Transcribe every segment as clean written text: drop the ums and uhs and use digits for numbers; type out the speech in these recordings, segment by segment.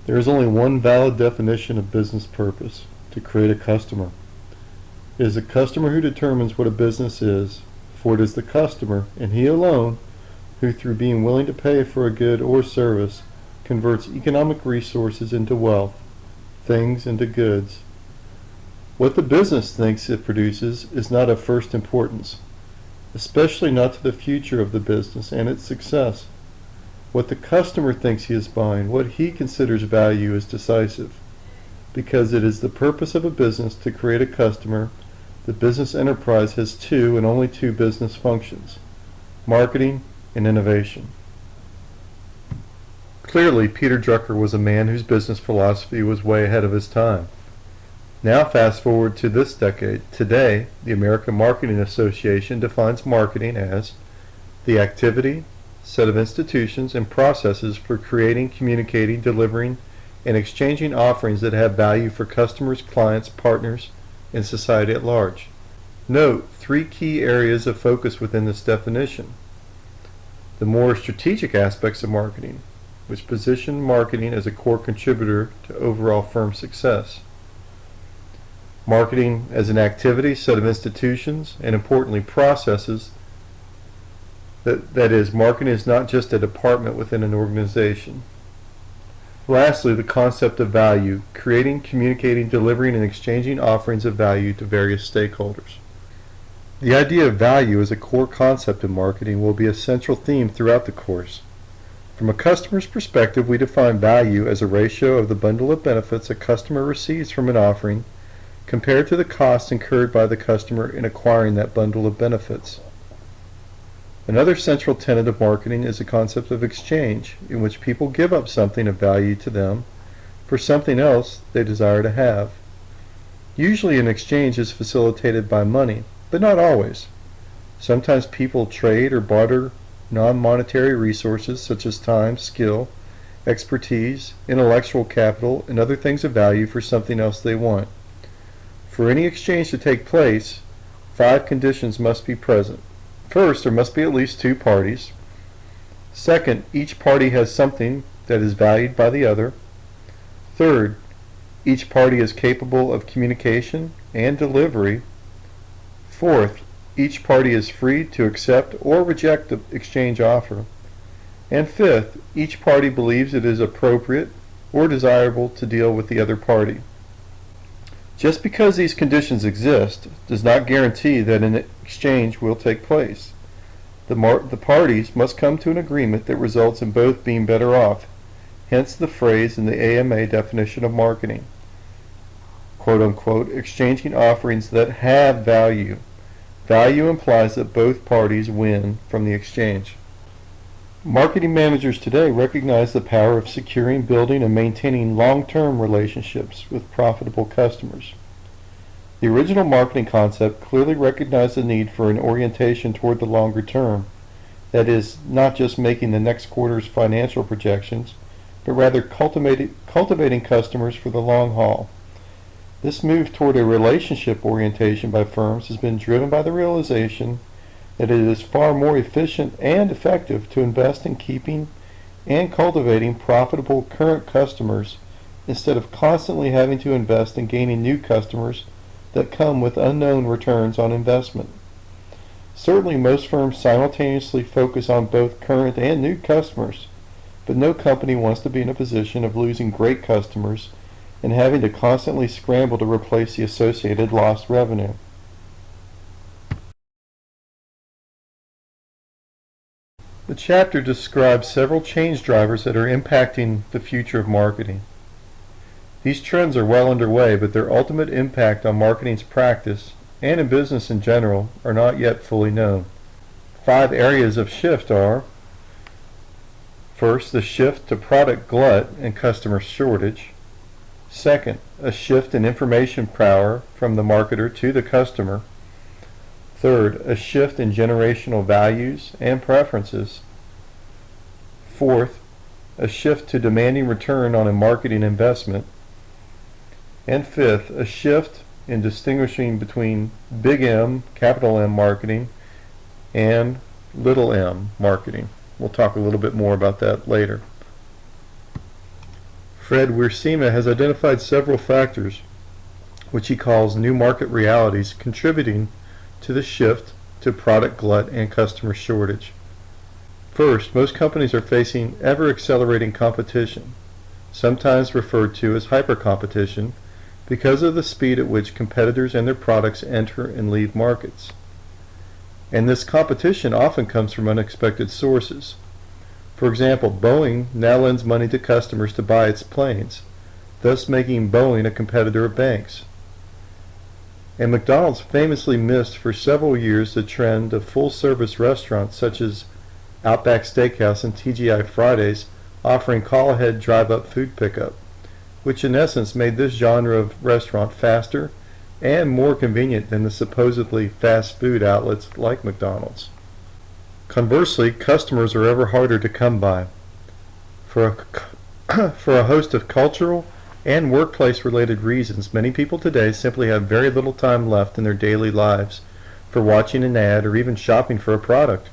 There is only one valid definition of business purpose: to create a customer. It is the customer who determines what a business is, for it is the customer, and he alone, who through being willing to pay for a good or service, converts economic resources into wealth, things into goods. What the business thinks it produces is not of first importance, especially not to the future of the business and its success. What the customer thinks he is buying, what he considers value, is decisive. Because it is the purpose of a business to create a customer, the business enterprise has two and only two business functions: marketing and innovation. Clearly, Peter Drucker was a man whose business philosophy was way ahead of his time. Now fast forward to this decade. Today, the American Marketing Association defines marketing as the activity, set of institutions, and processes for creating, communicating, delivering, and exchanging offerings that have value for customers, clients, partners, and society at large. Note three key areas of focus within this definition: the more strategic aspects of marketing, which position marketing as a core contributor to overall firm success; marketing as an activity, set of institutions, and importantly processes. That is, marketing is not just a department within an organization. Lastly, the concept of value, creating, communicating, delivering, and exchanging offerings of value to various stakeholders. The idea of value as a core concept in marketing will be a central theme throughout the course. From a customer's perspective, we define value as a ratio of the bundle of benefits a customer receives from an offering compared to the costs incurred by the customer in acquiring that bundle of benefits. Another central tenet of marketing is the concept of exchange, in which people give up something of value to them for something else they desire to have. Usually an exchange is facilitated by money, but not always. Sometimes people trade or barter non-monetary resources such as time, skill, expertise, intellectual capital, and other things of value for something else they want. For any exchange to take place, 5 conditions must be present. First, there must be at least 2 parties. Second, each party has something that is valued by the other. Third, each party is capable of communication and delivery. Fourth, each party is free to accept or reject the exchange offer. And fifth, each party believes it is appropriate or desirable to deal with the other party. Just because these conditions exist does not guarantee that an exchange will take place. The parties must come to an agreement that results in both being better off, hence the phrase in the AMA definition of marketing, quote unquote, exchanging offerings that have value. Value implies that both parties win from the exchange. Marketing managers today recognize the power of securing, building, and maintaining long-term relationships with profitable customers. The original marketing concept clearly recognized the need for an orientation toward the longer term, that is, not just making the next quarter's financial projections, but rather cultivating customers for the long haul. This move toward a relationship orientation by firms has been driven by the realization that it is far more efficient and effective to invest in keeping and cultivating profitable current customers instead of constantly having to invest in gaining new customers that come with unknown returns on investment. Certainly most firms simultaneously focus on both current and new customers, but no company wants to be in a position of losing great customers and having to constantly scramble to replace the associated lost revenue. The chapter describes several change drivers that are impacting the future of marketing. These trends are well underway, but their ultimate impact on marketing's practice and in business in general are not yet fully known. 5 areas of shift are: first, the shift to product glut and customer shortage. Second, a shift in information power from the marketer to the customer. Third, a shift in generational values and preferences. Fourth, a shift to demanding return on a marketing investment. And fifth, a shift in distinguishing between big M, capital M marketing and little m marketing. We'll talk a little bit more about that later. Fred Wiersema has identified several factors, which he calls new market realities, contributing to the shift to product glut and customer shortage. First, most companies are facing ever-accelerating competition, sometimes referred to as hyper-competition, because of the speed at which competitors and their products enter and leave markets. And this competition often comes from unexpected sources. For example, Boeing now lends money to customers to buy its planes, thus making Boeing a competitor of banks. And McDonald's famously missed for several years the trend of full-service restaurants such as Outback Steakhouse and TGI Fridays offering call-ahead drive-up food pickup, which in essence made this genre of restaurant faster and more convenient than the supposedly fast food outlets like McDonald's. Conversely, customers are ever harder to come by. For a host of cultural and workplace-related reasons, many people today simply have very little time left in their daily lives for watching an ad or even shopping for a product.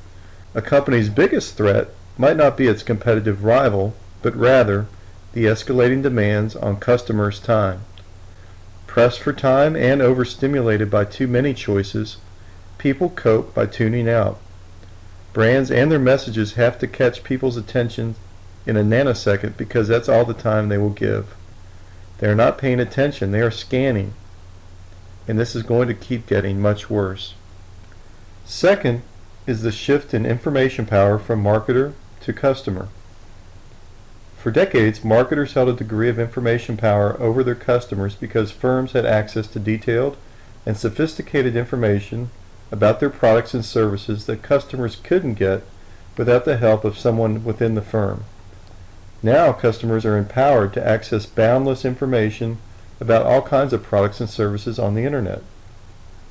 A company's biggest threat might not be its competitive rival, but rather the escalating demands on customers' time. Pressed for time and overstimulated by too many choices, people cope by tuning out. Brands and their messages have to catch people's attention in a nanosecond because that's all the time they will give. They are not paying attention, they are scanning, and this is going to keep getting much worse. Second is the shift in information power from marketer to customer. For decades, marketers held a degree of information power over their customers because firms had access to detailed and sophisticated information about their products and services that customers couldn't get without the help of someone within the firm. Now customers are empowered to access boundless information about all kinds of products and services on the internet.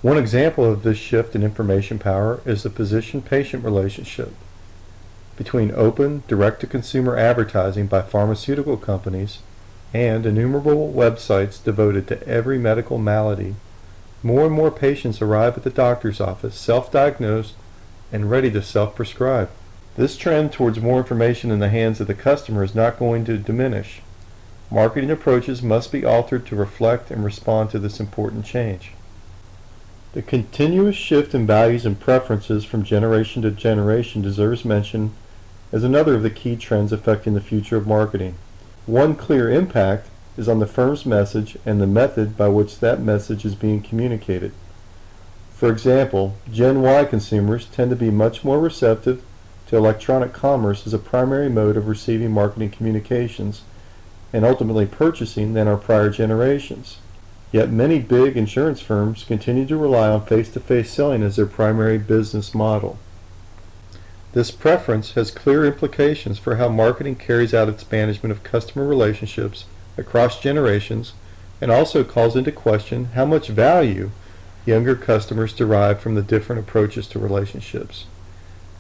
One example of this shift in information power is the physician-patient relationship between open, direct-to-consumer advertising by pharmaceutical companies and innumerable websites devoted to every medical malady. More and more patients arrive at the doctor's office self-diagnosed and ready to self-prescribe. This trend towards more information in the hands of the customer is not going to diminish. Marketing approaches must be altered to reflect and respond to this important change. The continuous shift in values and preferences from generation to generation deserves mention as another of the key trends affecting the future of marketing. One clear impact is on the firm's message and the method by which that message is being communicated. For example, Gen Y consumers tend to be much more receptive to electronic commerce as a primary mode of receiving marketing communications and ultimately purchasing than our prior generations. Yet many big insurance firms continue to rely on face-to-face selling as their primary business model. This preference has clear implications for how marketing carries out its management of customer relationships across generations and also calls into question how much value younger customers derive from the different approaches to relationships.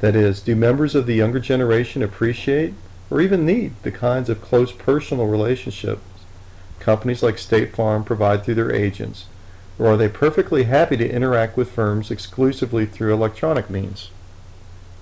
That is, do members of the younger generation appreciate or even need the kinds of close personal relationships companies like State Farm provide through their agents, or are they perfectly happy to interact with firms exclusively through electronic means?